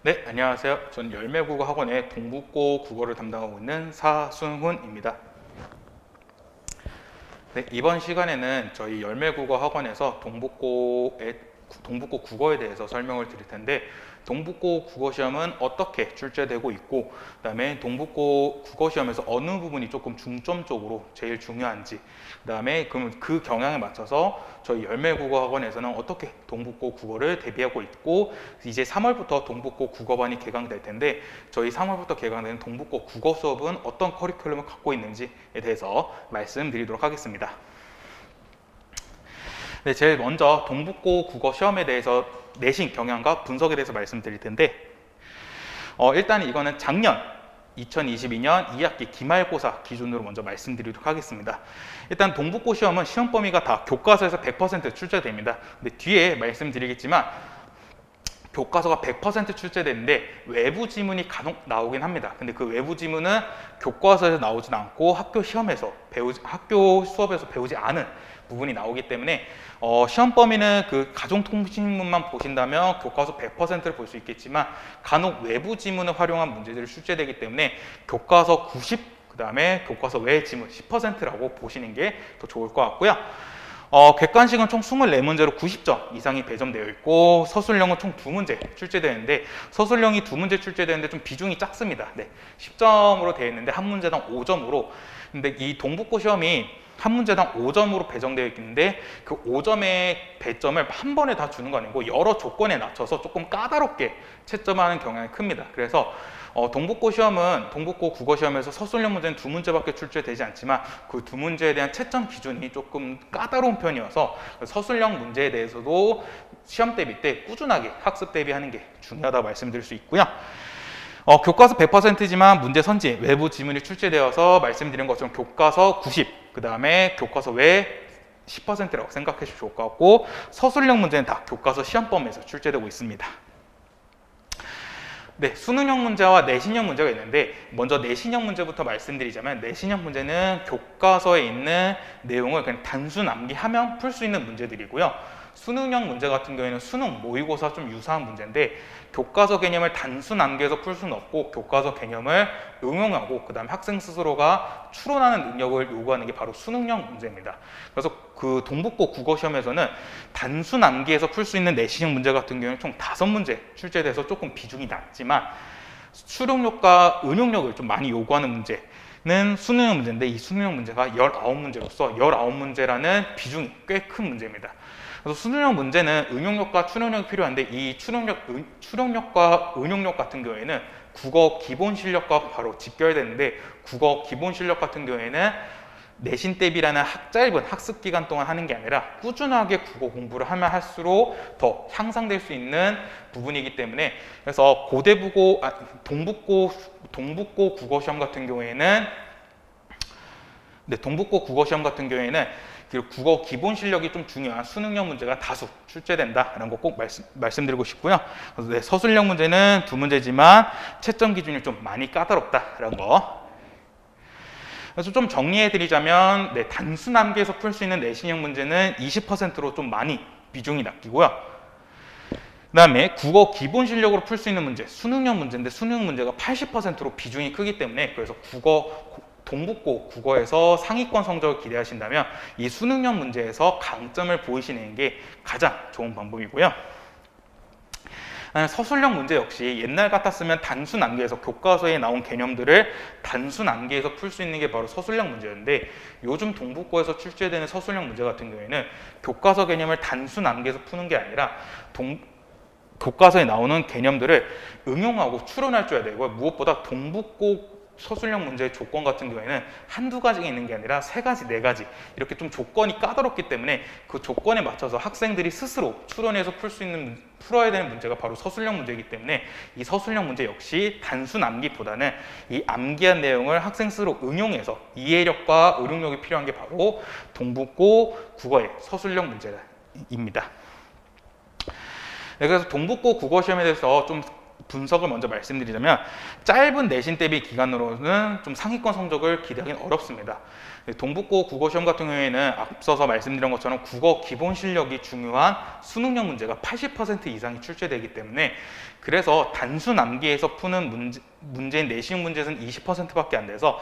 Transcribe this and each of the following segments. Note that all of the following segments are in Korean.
네, 안녕하세요. 전 열매국어학원의 동북고 국어를 담당하고 있는 사순훈입니다. 네, 이번 시간에는 저희 열매국어학원에서 동북고 국어에 대해서 설명을 드릴 텐데, 동북고 국어 시험은 어떻게 출제되고 있고, 그다음에 동북고 국어 시험에서 어느 부분이 조금 중점적으로 제일 중요한지, 그다음에 그럼 그 경향에 맞춰서 저희 열매국어학원에서는 어떻게 동북고 국어를 대비하고 있고, 이제 3월부터 동북고 국어반이 개강될 텐데, 저희 3월부터 개강되는 동북고 국어 수업은 어떤 커리큘럼을 갖고 있는지에 대해서 말씀드리도록 하겠습니다. 네, 제일 먼저 동북고 국어 시험에 대해서 내신 경향과 분석에 대해서 말씀드릴 텐데, 일단 이거는 작년 2022년 2학기 기말고사 기준으로 먼저 말씀드리도록 하겠습니다. 일단 동북고 시험은 시험 범위가 다 교과서에서 100% 출제됩니다. 근데 뒤에 말씀드리겠지만 교과서가 100% 출제되는데 외부 지문이 간혹 나오긴 합니다. 근데 그 외부 지문은 교과서에서 나오진 않고 학교 수업에서 배우지 않은 부분이 나오기 때문에 시험 범위는 그 가정통신문만 보신다면 교과서 100%를 볼 수 있겠지만 간혹 외부 지문을 활용한 문제들이 출제되기 때문에 교과서 90, 그 다음에 교과서 외 지문 10%라고 보시는 게 더 좋을 것 같고요. 객관식은 총 24문제로 90점 이상이 배점되어 있고, 서술형은 총 2문제 출제되는데, 서술형이 2문제 출제되는데 좀 비중이 작습니다. 네, 10점으로 되어 있는데 한 문제당 5점으로. 근데 이 동북고 시험이 한 문제당 5점으로 배정되어 있는데, 그 5점의 배점을 한 번에 다 주는 거 아니고 여러 조건에 낮춰서 조금 까다롭게 채점하는 경향이 큽니다. 그래서 동북고 시험은 동북고 국어 시험에서 서술형 문제는 2문제밖에 출제되지 않지만 그 2문제에 대한 채점 기준이 조금 까다로운 편이어서 서술형 문제에 대해서도 시험 대비 때 꾸준하게 학습 대비하는 게 중요하다고 말씀드릴 수 있고요. 교과서 100%지만 문제 선지 외부 지문이 출제되어서 말씀드린 것처럼 교과서 90, 그 다음에 교과서 외 10%라고 생각해 주시면 좋을 것 같고, 서술형 문제는 다 교과서 시험 범위에서 출제되고 있습니다. 네, 수능형 문제와 내신형 문제가 있는데, 먼저 내신형 문제부터 말씀드리자면, 내신형 문제는 교과서에 있는 내용을 그냥 단순 암기하면 풀 수 있는 문제들이고요. 수능형 문제 같은 경우에는 수능 모의고사 좀 유사한 문제인데, 교과서 개념을 단순 암기해서 풀 수는 없고 교과서 개념을 응용하고 그 다음에 학생 스스로가 추론하는 능력을 요구하는 게 바로 수능형 문제입니다. 그래서 그 동북고 국어 시험에서는 단순 암기해서 풀 수 있는 내신형 문제 같은 경우는 총 5문제 출제돼서 조금 비중이 낮지만, 추론력과 응용력을 좀 많이 요구하는 문제는 수능형 문제인데, 이 수능형 문제가 19문제로서 19문제라는 비중이 꽤 큰 문제입니다. 그래서 수능형 문제는 응용력과 추론력이 필요한데, 이 추론력과 응용력 같은 경우에는 국어 기본 실력과 바로 직결되는데, 국어 기본 실력 같은 경우에는 내신 대비라는 짧은 학습 기간 동안 하는 게 아니라 꾸준하게 국어 공부를 하면 할수록 더 향상될 수 있는 부분이기 때문에, 그래서 동북고 국어 시험 같은 경우에는 동북고 국어 시험 같은 경우에는 국어 기본 실력이 좀 중요한 수능형 문제가 다수 출제된다라는 거 꼭 말씀드리고 싶고요. 그래서 서술형 문제는 2문제지만 채점 기준이 좀 많이 까다롭다라는 거. 그래서 좀 정리해드리자면, 단순 암기해서 풀 수 있는 내신형 문제는 20%로 좀 많이 비중이 낚이고요. 그 다음에 국어 기본 실력으로 풀 수 있는 문제, 수능형 문제인데 수능 문제가 80%로 비중이 크기 때문에, 그래서 동북고 국어에서 상위권 성적을 기대하신다면 이 수능형 문제에서 강점을 보이시는 게 가장 좋은 방법이고요. 서술형 문제 역시 옛날 같았으면 단순 암기해서 교과서에 나온 개념들을 단순 암기해서 풀 수 있는 게 바로 서술형 문제였는데, 요즘 동북고에서 출제되는 서술형 문제 같은 경우에는 교과서 개념을 단순 암기해서 푸는 게 아니라 교과서에 나오는 개념들을 응용하고 추론할 줄 알아야 되고, 무엇보다 동북고 서술형 문제의 조건 같은 경우에는 한두 가지가 있는 게 아니라 3가지, 4가지 이렇게 좀 조건이 까다롭기 때문에 그 조건에 맞춰서 학생들이 스스로 추론해서 풀어야 되는 문제가 바로 서술형 문제이기 때문에, 이 서술형 문제 역시 단순 암기보다는 이 암기한 내용을 학생 스스로 응용해서 이해력과 응용력이 필요한 게 바로 동북고 국어의 서술형 문제입니다. 그래서 동북고 국어 시험에 대해서 좀 분석을 먼저 말씀드리자면 짧은 내신 대비 기간으로는 좀 상위권 성적을 기대하기는 어렵습니다. 동북고 국어시험 같은 경우에는 앞서서 말씀드린 것처럼 국어 기본 실력이 중요한 수능형 문제가 80% 이상이 출제되기 때문에 그래서 단순 암기에서 푸는 문제인 내신 문제는 20%밖에 안 돼서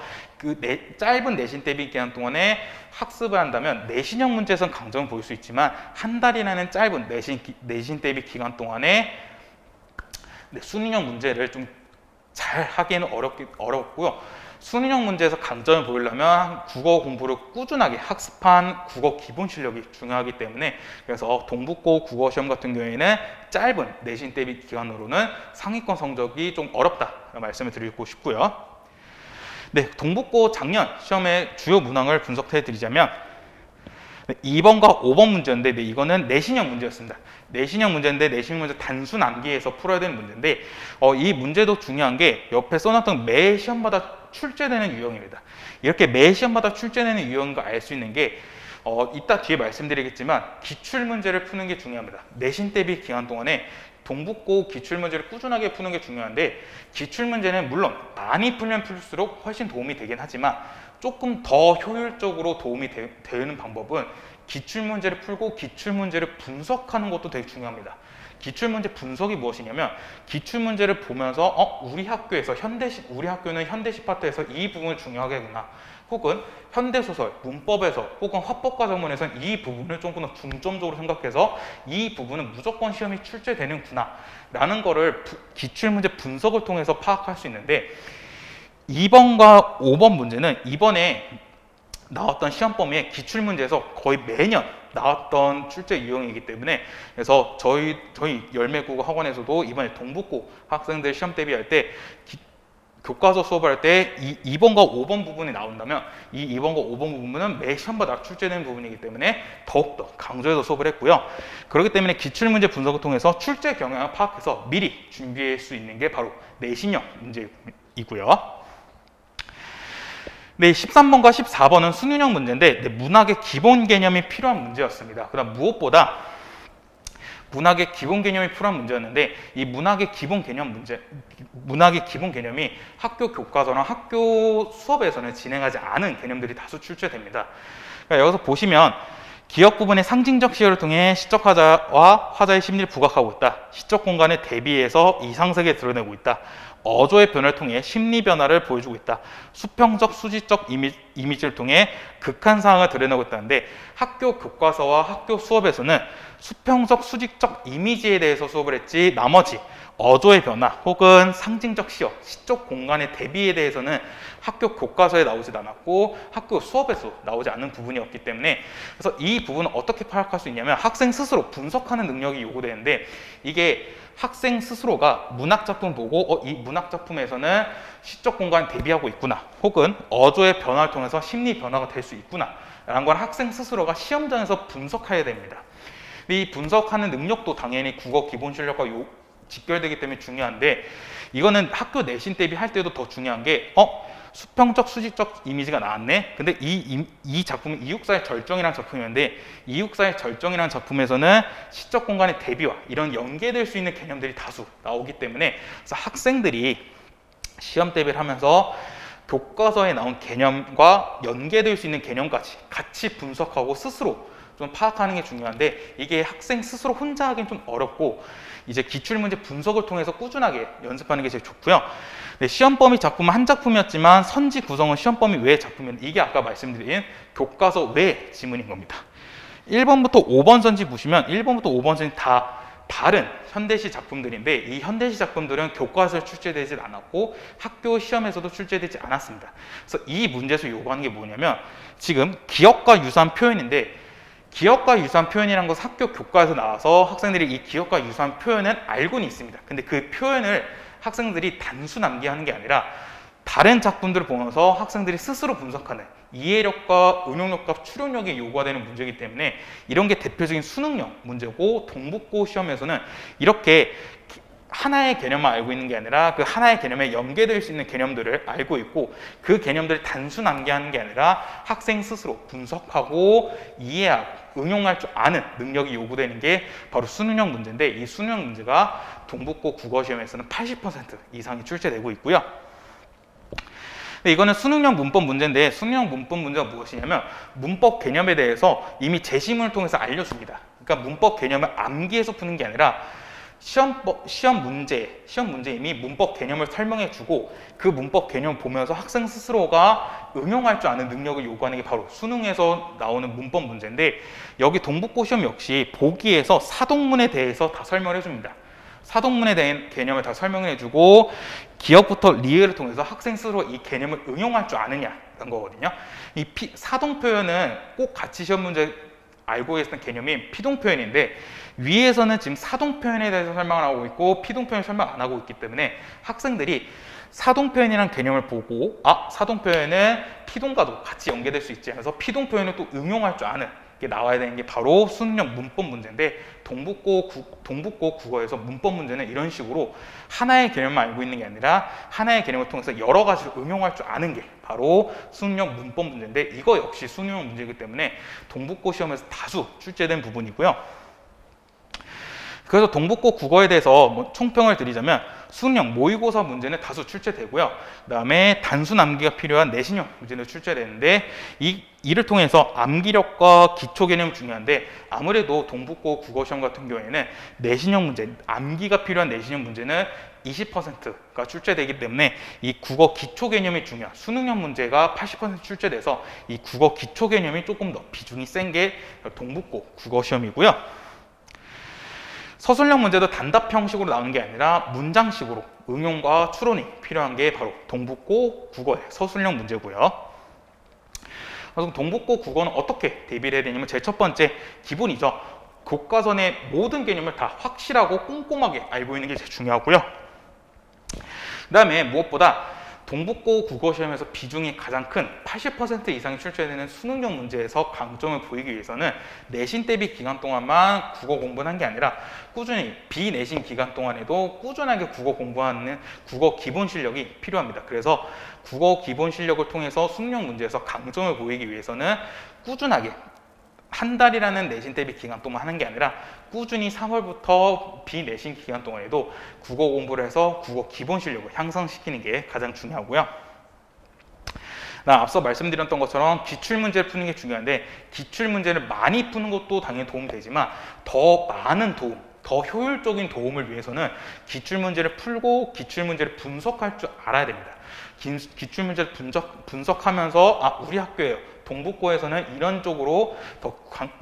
짧은 내신 대비 기간 동안에 학습을 한다면 내신형 문제에서는 강점을 보일 수 있지만 한 달이라는 짧은 내신 대비 기간 동안에 수능형 문제를 좀 잘 하기에는 어렵고요. 수능형 문제에서 강점을 보이려면 국어 공부를 꾸준하게 학습한 국어 기본 실력이 중요하기 때문에 그래서 동북고 국어시험 같은 경우에는 짧은 내신 대비 기간으로는 상위권 성적이 좀 어렵다 말씀을 드리고 싶고요. 네, 동북고 작년 시험의 주요 문항을 분석해 드리자면 2번과 5번 문제인데 이거는 내신형 문제였습니다. 내신형 문제인데 내신형 문제 단순 암기에서 풀어야 되는 문제인데 이 문제도 중요한 게 옆에 써놨던 매 시험마다 출제되는 유형입니다. 이렇게 매 시험마다 출제되는 유형인 거 알 수 있는 게 이따 뒤에 말씀드리겠지만 기출문제를 푸는 게 중요합니다. 내신 대비 기간 동안에 동북고 기출문제를 꾸준하게 푸는 게 중요한데 기출문제는 물론 많이 풀면 풀수록 훨씬 도움이 되긴 하지만 조금 더 효율적으로 도움이 되는 방법은 기출문제를 풀고 기출문제를 분석하는 것도 되게 중요합니다. 기출문제 분석이 무엇이냐면 기출문제를 보면서 우리 학교는 현대시 파트에서 이 부분을 중요하게구나 혹은 현대소설, 문법에서 혹은 화법과정문에서는 이 부분을 조금 더 중점적으로 생각해서 이 부분은 무조건 시험이 출제되는구나 라는 거를 기출문제 분석을 통해서 파악할 수 있는데 2번과 5번 문제는 이번에 나왔던 시험 범위의 기출문제에서 거의 매년 나왔던 출제 유형이기 때문에 그래서 저희 열매국어 학원에서도 이번에 동북고 학생들 시험 대비할 때 교과서 수업을 할 때 2번과 5번 부분이 나온다면 이 2번과 5번 부분은 매 시험마다 출제되는 부분이기 때문에 더욱더 강조해서 수업을 했고요. 그렇기 때문에 기출문제 분석을 통해서 출제 경향을 파악해서 미리 준비할 수 있는 게 바로 내신형 문제이고요. 네, 13번과 14번은 수능형 문제인데 문학의 기본 개념이 필요한 문제였습니다. 그다음 무엇보다 문학의 기본 개념이 필요한 문제였는데 이 문학의 기본 개념이 학교 교과서나 학교 수업에서는 진행하지 않은 개념들이 다수 출제됩니다. 그러니까 여기서 보시면 기억 부분의 상징적 시효를 통해 시적 화자와 화자의 심리를 부각하고 있다. 시적 공간에 대비해서 이상세계에 드러내고 있다. 어조의 변화를 통해 심리 변화를 보여주고 있다. 수평적, 수지적 이미지를 통해 극한 상황을 드러내고 있다는데 학교 교과서와 학교 수업에서는 수평적, 수직적 이미지에 대해서 수업을 했지 나머지 어조의 변화 혹은 상징적 시어, 시적 공간의 대비에 대해서는 학교 교과서에 나오지 않았고 학교 수업에서 나오지 않는 부분이었기 때문에 그래서 이 부분을 어떻게 파악할 수 있냐면 학생 스스로 분석하는 능력이 요구되는데 이게 학생 스스로가 문학작품 보고 이 문학작품에서는 시적 공간에 대비하고 있구나 혹은 어조의 변화를 통해서 심리 변화가 될 수 있구나 라는 건 학생 스스로가 시험장에서 분석해야 됩니다. 이 분석하는 능력도 당연히 국어 기본 실력과 직결되기 때문에 중요한데 이거는 학교 내신 대비할 때도 더 중요한 게 수평적 수직적 이미지가 나왔네. 근데 이 작품은 이육사의 절정이라는 작품이었는데 이육사의 절정이라는 작품에서는 시적 공간의 대비와 이런 연계될 수 있는 개념들이 다수 나오기 때문에 그래서 학생들이 시험 대비를 하면서 교과서에 나온 개념과 연계될 수 있는 개념까지 같이 분석하고 스스로 좀 파악하는 게 중요한데 이게 학생 스스로 혼자 하기는 좀 어렵고 이제 기출문제 분석을 통해서 꾸준하게 연습하는 게 제일 좋고요. 네, 시험 범위 작품은 한 작품이었지만 선지 구성은 시험 범위 외의 작품이었는데 이게 아까 말씀드린 교과서 외의 지문인 겁니다. 1번부터 5번 선지 보시면 1번부터 5번 선지 다 다른 현대시 작품들인데 이 현대시 작품들은 교과서에 출제되지 않았고 학교 시험에서도 출제되지 않았습니다. 그래서 이 문제에서 요구하는 게 뭐냐면 지금 기억과 유사한 표현인데 기억과 유사한 표현이라는 것은 학교 교과에서 나와서 학생들이 이 기억과 유사한 표현은 알고는 있습니다. 근데 그 표현을 학생들이 단순 암기하는 게 아니라 다른 작품들을 보면서 학생들이 스스로 분석하는 이해력과 응용력과 추론력이 요구가 되는 문제이기 때문에 이런 게 대표적인 수능형 문제고 동북고 시험에서는 이렇게 하나의 개념만 알고 있는 게 아니라 그 하나의 개념에 연계될 수 있는 개념들을 알고 있고, 그 개념들을 단순 암기하는 게 아니라 학생 스스로 분석하고 이해하고 응용할 줄 아는 능력이 요구되는 게 바로 수능형 문제인데, 이 수능형 문제가 동북고 국어시험에서는 80% 이상이 출제되고 있고요. 근데 이거는 수능형 문법 문제인데, 수능형 문법 문제가 무엇이냐면 문법 개념에 대해서 이미 제시문을 통해서 알려줍니다. 그러니까 문법 개념을 암기해서 푸는 게 아니라 시험 문제 이미 문법 개념을 설명해주고 그 문법 개념을 보면서 학생 스스로가 응용할 줄 아는 능력을 요구하는 게 바로 수능에서 나오는 문법 문제인데, 여기 동북고 시험 역시 보기에서 사동문에 대해서 다 설명을 해줍니다. 사동문에 대한 개념을 다 설명해주고 기억부터 리을을 통해서 학생 스스로 이 개념을 응용할 줄 아느냐라는 거거든요. 이 사동 표현은 꼭 같이 시험 문제 알고 계시는 개념이 피동 표현인데, 위에서는 지금 사동 표현에 대해서 설명을 하고 있고 피동 표현 설명 안 하고 있기 때문에 학생들이 사동 표현이라는 개념을 보고 사동 표현은 피동과도 같이 연계될 수 있지 하면서 피동 표현을 또 응용할 줄 아는 게 나와야 되는 게 바로 수능형 문법 문제인데, 동북고 국어에서 문법 문제는 이런 식으로 하나의 개념만 알고 있는 게 아니라 하나의 개념을 통해서 여러 가지로 응용할 줄 아는 게 바로 수능형 문법 문제인데, 이거 역시 수능형 문제이기 때문에 동북고 시험에서 다수 출제된 부분이고요. 그래서 동북고 국어에 대해서 총평을 드리자면 수능형 모의고사 문제는 다수 출제되고요. 그 다음에 단순 암기가 필요한 내신형 문제는 출제되는데, 이를 통해서 암기력과 기초 개념이 중요한데, 아무래도 동북고 국어 시험 같은 경우에는 내신형 문제, 암기가 필요한 내신형 문제는 20%가 출제되기 때문에 이 국어 기초 개념이 중요한 수능형 문제가 80% 출제돼서 이 국어 기초 개념이 조금 더 비중이 센 게 동북고 국어 시험이고요. 서술형 문제도 단답 형식으로 나오는 게 아니라 문장식으로 응용과 추론이 필요한 게 바로 동북고 국어의 서술형 문제고요. 그래서 동북고 국어는 어떻게 대비를 해야 되냐면, 제일 첫 번째 기본이죠. 교과서의 모든 개념을 다 확실하고 꼼꼼하게 알고 있는 게 제일 중요하고요. 그 다음에 무엇보다 동북고 국어 시험에서 비중이 가장 큰 80% 이상이 출제되는 수능형 문제에서 강점을 보이기 위해서는 내신 대비 기간 동안만 국어 공부를 한 게 아니라 꾸준히 비내신 기간 동안에도 꾸준하게 국어 공부하는 국어 기본 실력이 필요합니다. 그래서 국어 기본 실력을 통해서 수능형 문제에서 강점을 보이기 위해서는 꾸준하게 한 달이라는 내신 대비 기간 동안 하는 게 아니라 꾸준히 3월부터 비내신 기간 동안에도 국어 공부를 해서 국어 기본 실력을 향상시키는 게 가장 중요하고요. 앞서 말씀드렸던 것처럼 기출문제를 푸는 게 중요한데, 기출문제를 많이 푸는 것도 당연히 도움이 되지만 더 많은 도움, 더 효율적인 도움을 위해서는 기출문제를 풀고 기출문제를 분석할 줄 알아야 됩니다. 기출문제를 분석하면서 우리 학교에요, 동북고에서는 이런 쪽으로 더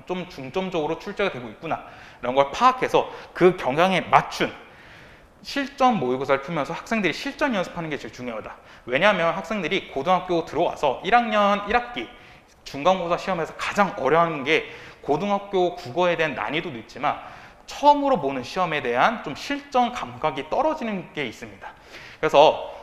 좀 중점적으로 출제가 되고 있구나 이런 걸 파악해서 그 경향에 맞춘 실전 모의고사를 풀면서 학생들이 실전 연습하는 게 제일 중요하다. 왜냐하면 학생들이 고등학교 들어와서 1학년 1학기 중간고사 시험에서 가장 어려워하는 게 고등학교 국어에 대한 난이도도 있지만 처음으로 보는 시험에 대한 좀 실전 감각이 떨어지는 게 있습니다. 그래서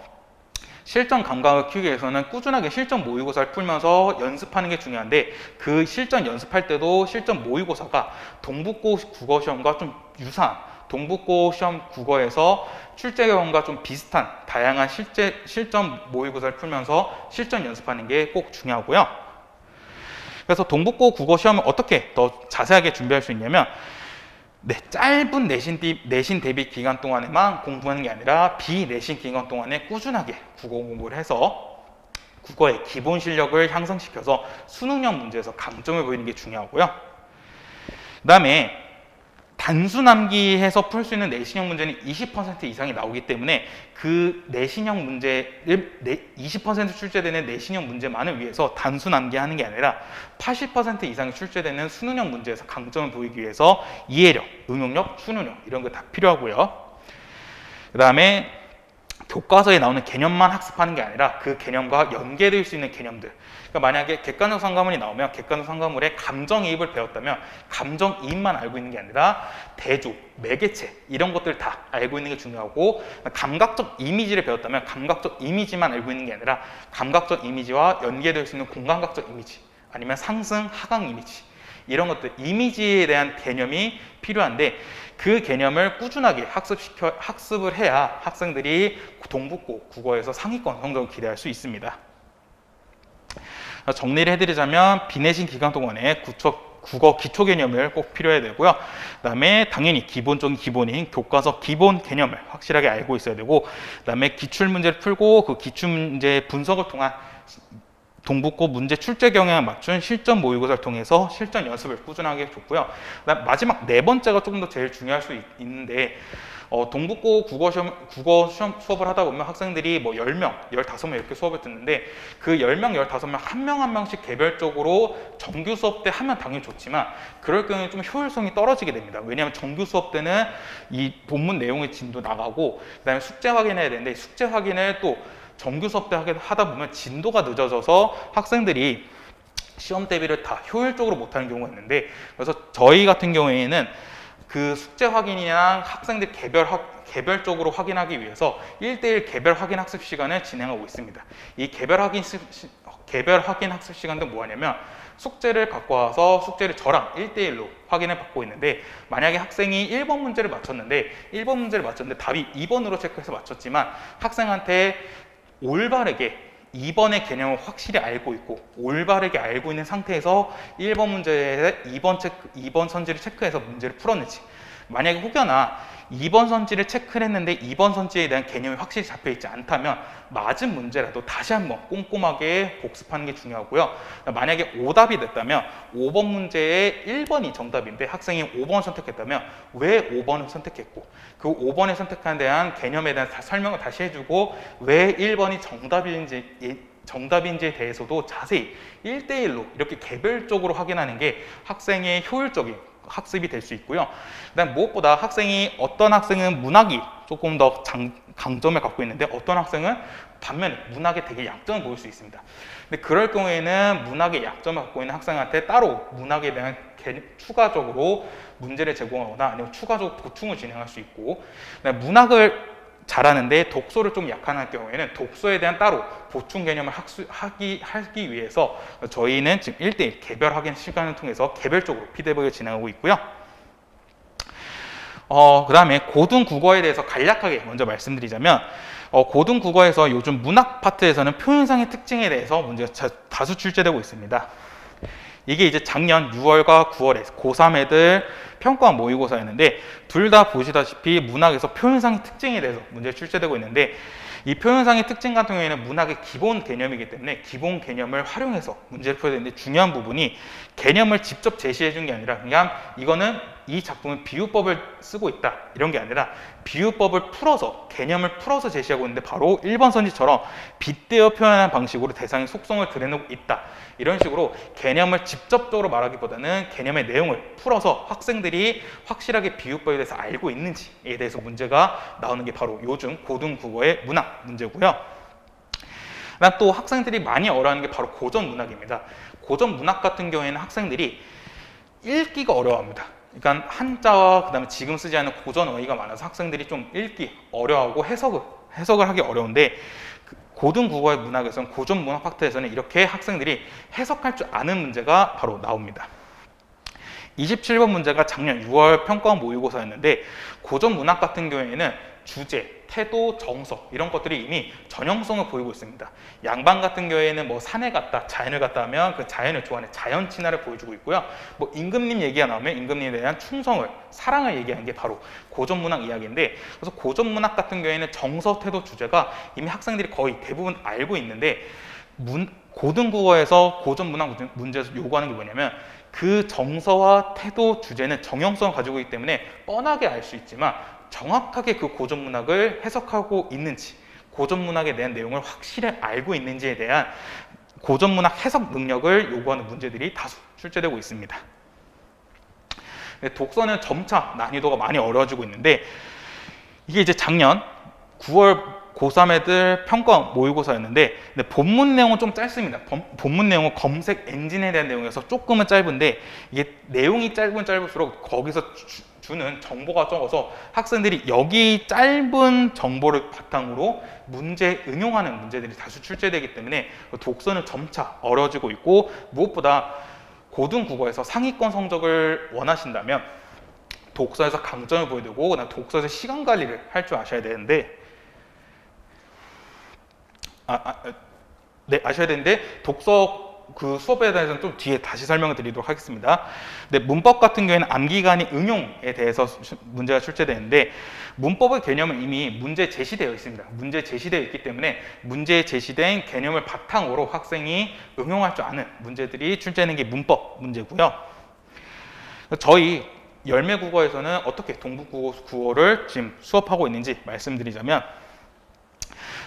실전 감각을 키우기 위해서는 꾸준하게 실전 모의고사를 풀면서 연습하는 게 중요한데, 그 실전 연습할 때도 실전 모의고사가 동북고 국어 시험과 좀 유사한, 동북고 시험 국어에서 출제 경험과 좀 비슷한 다양한 실전 모의고사를 풀면서 실전 연습하는 게 꼭 중요하고요. 그래서 동북고 국어 시험을 어떻게 더 자세하게 준비할 수 있냐면, 짧은 내신 대비 기간 동안에만 공부하는 게 아니라 비내신 기간 동안에 꾸준하게 국어 공부를 해서 국어의 기본 실력을 향상시켜서 수능형 문제에서 강점을 보이는 게 중요하고요. 그 다음에 단순 암기해서 풀 수 있는 내신형 문제는 20% 이상이 나오기 때문에 그 내신형 문제를 20% 출제되는 내신형 문제만을 위해서 단순 암기하는 게 아니라 80% 이상이 출제되는 수능형 문제에서 강점을 보이기 위해서 이해력, 응용력, 추론력 이런 거 다 필요하고요. 그 다음에 교과서에 나오는 개념만 학습하는 게 아니라 그 개념과 연계될 수 있는 개념들. 그러니까 만약에 객관적 상과물이 나오면 객관적 상과물의 감정이입을 배웠다면 감정이입만 알고 있는 게 아니라 대조, 매개체 이런 것들 다 알고 있는 게 중요하고, 감각적 이미지를 배웠다면 감각적 이미지만 알고 있는 게 아니라 감각적 이미지와 연계될 수 있는 공감각적 이미지, 아니면 상승, 하강 이미지 이런 것들, 이미지에 대한 개념이 필요한데 그 개념을 꾸준하게 학습을 해야 학생들이 동북고 국어에서 상위권 성적을 기대할 수 있습니다. 정리를 해드리자면 비내신 기간 동안에 국어 기초 개념을 꼭 필요해야 되고요. 그다음에 당연히 기본적인 기본인 교과서 기본 개념을 확실하게 알고 있어야 되고, 그다음에 기출 문제를 풀고 그 기출 문제 분석을 통한 동북고 문제 출제 경향에 맞춘 실전 모의고사를 통해서 실전 연습을 꾸준하게 줬고요. 그다음 마지막 네 번째가 조금 더 제일 중요할 수 있는데, 동북고 국어 시험 수업을 하다 보면 학생들이 뭐 10명, 15명 이렇게 수업을 듣는데 그 10명, 15명 한 명 한 명씩 개별적으로 정규 수업 때 하면 당연히 좋지만 그럴 경우에 좀 효율성이 떨어지게 됩니다. 왜냐하면 정규 수업 때는 이 본문 내용의 진도 나가고 그다음에 숙제 확인해야 되는데 숙제 확인을 또 정규 수업 때 하다 보면 진도가 늦어져서 학생들이 시험 대비를 다 효율적으로 못하는 경우가 있는데, 그래서 저희 같은 경우에는 그 숙제 확인이랑 학생들 개별적으로 확인하기 위해서 1대1 개별 확인 학습 시간을 진행하고 있습니다. 이 개별 확인 학습 시간도 뭐하냐면 숙제를 갖고 와서 숙제를 저랑 1대1로 확인을 받고 있는데, 만약에 학생이 1번 문제를 맞췄는데 1번 문제를 맞췄는데 답이 2번으로 체크해서 맞췄지만 학생한테 올바르게 2번의 개념을 확실히 알고 있고 올바르게 알고 있는 상태에서 1번 문제에 2번 선지를 체크해서 문제를 풀었는지, 만약에 혹여나 2번 선지를 체크를 했는데 2번 선지에 대한 개념이 확실히 잡혀있지 않다면 맞은 문제라도 다시 한번 꼼꼼하게 복습하는 게 중요하고요. 만약에 오답이 됐다면 5번 문제에 1번이 정답인데 학생이 5번 선택했다면 왜 5번을 선택했고 그 5번을 선택한 데 대한 개념에 대한 설명을 다시 해주고 왜 1번이 정답인지에 대해서도 자세히 1대1로 이렇게 개별적으로 확인하는 게 학생의 효율적인 학습이 될 수 있고요. 그다음 무엇보다 어떤 학생은 문학이 조금 더 강점을 갖고 있는데 어떤 학생은 반면에 문학에 되게 약점을 보일 수 있습니다. 근데 그럴 경우에는 문학의 약점을 갖고 있는 학생한테 따로 문학에 대한 추가적으로 문제를 제공하거나 아니면 추가적으로 보충을 진행할 수 있고, 문학을 잘하는데 독서를 좀 약한 경우에는 독서에 대한 따로 보충 개념을 하기 위해서 저희는 지금 1대1 개별 확인 시간을 통해서 개별적으로 피드백을 진행하고 있고요. 그 다음에 고등국어에 대해서 간략하게 먼저 말씀드리자면, 고등국어에서 요즘 문학 파트에서는 표현상의 특징에 대해서 문제가 다수 출제되고 있습니다. 이게 이제 작년 6월과 9월에 고3 애들 평가 모의고사였는데 둘 다 보시다시피 문학에서 표현상의 특징에 대해서 문제가 출제되고 있는데, 이 표현상의 특징 같은 경우에는 문학의 기본 개념이기 때문에 기본 개념을 활용해서 문제를 풀어야 되는데, 중요한 부분이 개념을 직접 제시해 준 게 아니라 그냥 이거는 이 작품은 비유법을 쓰고 있다 이런 게 아니라 비유법을 풀어서 개념을 풀어서 제시하고 있는데 바로 1번 선지처럼 빗대어 표현하는 방식으로 대상의 속성을 드러내고 있다, 이런 식으로 개념을 직접적으로 말하기보다는 개념의 내용을 풀어서 학생들이 확실하게 비유법에 대해서 알고 있는지에 대해서 문제가 나오는 게 바로 요즘 고등국어의 문학 문제고요. 그다음 또 학생들이 많이 어려워하는 게 바로 고전 문학입니다. 고전 문학 같은 경우에는 학생들이 읽기가 어려워합니다. 그러니까 한자와 그다음에 지금 쓰지 않는 고전 어휘가 많아서 학생들이 좀 읽기 어려워하고 해석을 하기 어려운데, 고등국어의 문학에서는 고전 문학 파트에서는 이렇게 학생들이 해석할 줄 아는 문제가 바로 나옵니다. 27번 문제가 작년 6월 평가 모의고사였는데, 고전 문학 같은 경우에는 주제, 태도, 정서 이런 것들이 이미 전형성을 보이고 있습니다. 양반 같은 경우에는 뭐 산에 갔다, 자연을 갔다 하면 그 자연을 좋아하는 자연 친화를 보여주고 있고요. 뭐 임금님 얘기가 나오면 임금님에 대한 충성을, 사랑을 얘기하는 게 바로 고전 문학 이야기인데, 그래서 고전 문학 같은 경우에는 정서, 태도, 주제가 이미 학생들이 거의 대부분 알고 있는데, 고등국어에서 고전 문학 문제에서 요구하는 게 뭐냐면 그 정서와 태도, 주제는 정형성을 가지고 있기 때문에 뻔하게 알 수 있지만 정확하게 그 고전 문학을 해석하고 있는지, 고전 문학에 대한 내용을 확실히 알고 있는지에 대한 고전 문학 해석 능력을 요구하는 문제들이 다수 출제되고 있습니다. 독서는 점차 난이도가 많이 어려워지고 있는데, 이게 이제 작년 9월 고3 애들 평가 모의고사였는데, 근데 본문 내용은 좀 짧습니다. 본문 내용은 검색 엔진에 대한 내용이어서 조금은 짧은데, 이게 내용이 짧으면 짧을수록 거기서 주는 정보가 적어서 학생들이 여기 짧은 정보를 바탕으로 문제에 응용하는 문제들이 다수 출제되기 때문에 독서는 점차 어려워지고 있고, 무엇보다 고등국어에서 상위권 성적을 원하신다면 독서에서 강점을 보여주고 그다음 독서에서 시간 관리를 할 줄 아셔야 되는데 아셔야 되는데 독서 그 수업에 대해서는 좀 뒤에 다시 설명을 드리도록 하겠습니다. 근데 문법 같은 경우에는 암기가 아닌 응용에 대해서 문제가 출제되는데 문법의 개념은 이미 문제 제시되어 있습니다. 문제 제시되어 있기 때문에 문제에 제시된 개념을 바탕으로 학생이 응용할 줄 아는 문제들이 출제되는 게 문법 문제고요. 저희 열매국어에서는 어떻게 동북국어를 지금 수업하고 있는지 말씀드리자면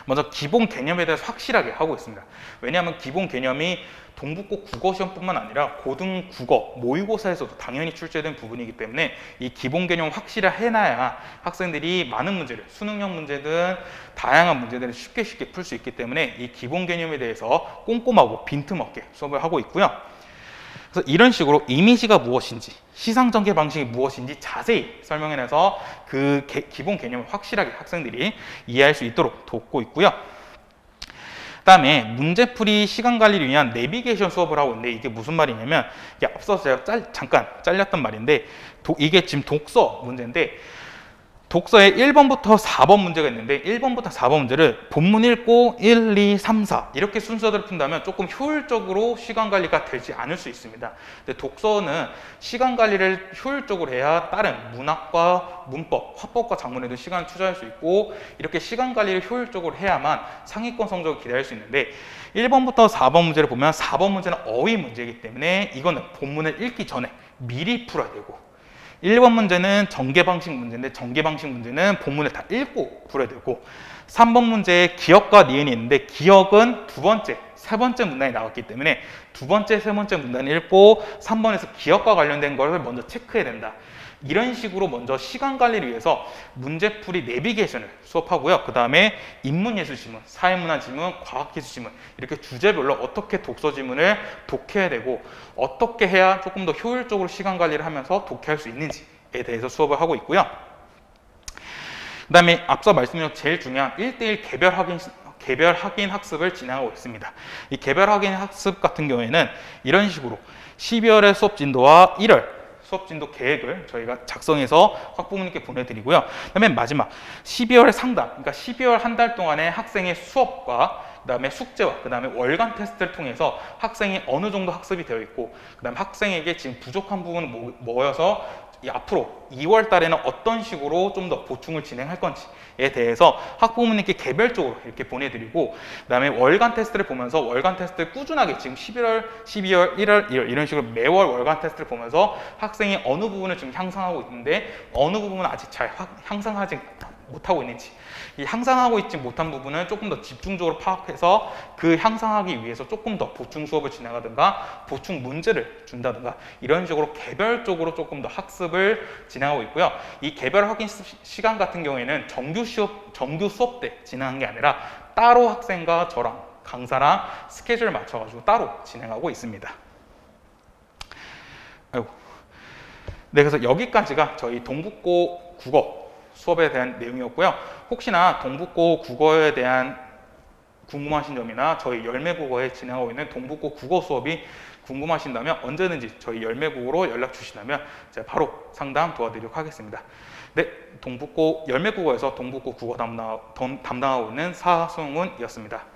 먼저 기본 개념에 대해서 확실하게 하고 있습니다. 왜냐하면 기본 개념이 동북고 국어시험뿐만 아니라 고등국어 모의고사에서도 당연히 출제된 부분이기 때문에 이 기본 개념을 확실히 해놔야 학생들이 많은 문제를 수능형 문제든 다양한 문제들을 쉽게 풀 수 있기 때문에 이 기본 개념에 대해서 꼼꼼하고 빈틈없게 수업을 하고 있고요. 그래서 이런 식으로 이미지가 무엇인지 시상전개 방식이 무엇인지 자세히 설명해내서 그 기본 개념을 확실하게 학생들이 이해할 수 있도록 돕고 있고요. 그 다음에 문제풀이 시간 관리를 위한 내비게이션 수업을 하고 있는데 이게 무슨 말이냐면 이게 앞서서 제가 잠깐 잘렸던 말인데 이게 지금 독서 문제인데 독서에 1번부터 4번 문제가 있는데 1번부터 4번 문제를 본문 읽고 1, 2, 3, 4 이렇게 순서대로 푼다면 조금 효율적으로 시간 관리가 되지 않을 수 있습니다. 근데 독서는 시간 관리를 효율적으로 해야 다른 문학과 문법, 화법과 작문에도 시간을 투자할 수 있고 이렇게 시간 관리를 효율적으로 해야만 상위권 성적을 기대할 수 있는데 1번부터 4번 문제를 보면 4번 문제는 어휘 문제이기 때문에 이거는 본문을 읽기 전에 미리 풀어야 되고 1번 문제는 전개 방식 문제인데 전개 방식 문제는 본문을 다 읽고 풀어야 되고 3번 문제에 기억과 니은이 있는데 기억은 두 번째, 세 번째 문단이 나왔기 때문에 두 번째, 세 번째 문단을 읽고 3번에서 기억과 관련된 것을 먼저 체크해야 된다. 이런 식으로 먼저 시간 관리를 위해서 문제풀이 내비게이션을 수업하고요. 그 다음에 인문예술 지문, 사회문화 지문, 과학기술 지문 이렇게 주제별로 어떻게 독서 지문을 독해야 되고 어떻게 해야 조금 더 효율적으로 시간 관리를 하면서 독해할 수 있는지에 대해서 수업을 하고 있고요. 그 다음에 앞서 말씀드린 제일 중요한 1대1 개별 확인 학습을 진행하고 있습니다. 이 개별 확인 학습 같은 경우에는 이런 식으로 12월의 수업 진도와 1월 수업 진도 계획을 저희가 작성해서 학부모님께 보내드리고요. 그다음에 마지막 12월의 상담, 그러니까 12월 한 달 동안의 학생의 수업과 그다음에 숙제와 그다음에 월간 테스트를 통해서 학생이 어느 정도 학습이 되어 있고 그다음에 학생에게 지금 부족한 부분을 모여서 앞으로 2월 달에는 어떤 식으로 좀 더 보충을 진행할 건지에 대해서 학부모님께 개별적으로 이렇게 보내드리고 그다음에 월간 테스트를 보면서 월간 테스트를 꾸준하게 지금 11월, 12월, 1월, 2월 이런 식으로 매월 월간 테스트를 보면서 학생이 어느 부분을 지금 향상하고 있는데 어느 부분은 아직 잘 향상하지 못하고 있는지 이 향상하고 있지 못한 부분을 조금 더 집중적으로 파악해서 그 향상하기 위해서 조금 더 보충 수업을 진행하든가 보충 문제를 준다든가 이런 식으로 개별적으로 조금 더 학습을 진행하고 있고요. 이 개별 확인 시간 같은 경우에는 정규 수업 때 진행하는 게 아니라 따로 학생과 저랑 강사랑 스케줄을 맞춰가지고 따로 진행하고 있습니다. 아이고. 네, 그래서 여기까지가 저희 동북고 국어 수업에 대한 내용이었고요. 혹시나 동북고 국어에 대한 궁금하신 점이나 저희 열매국어에 진행하고 있는 동북고 국어 수업이 궁금하신다면 언제든지 저희 열매국어로 연락 주시다면 제가 바로 상담 도와드리도록 하겠습니다. 네, 동북고 열매국어에서 동북고 국어 담당하고 있는 사승훈이었습니다.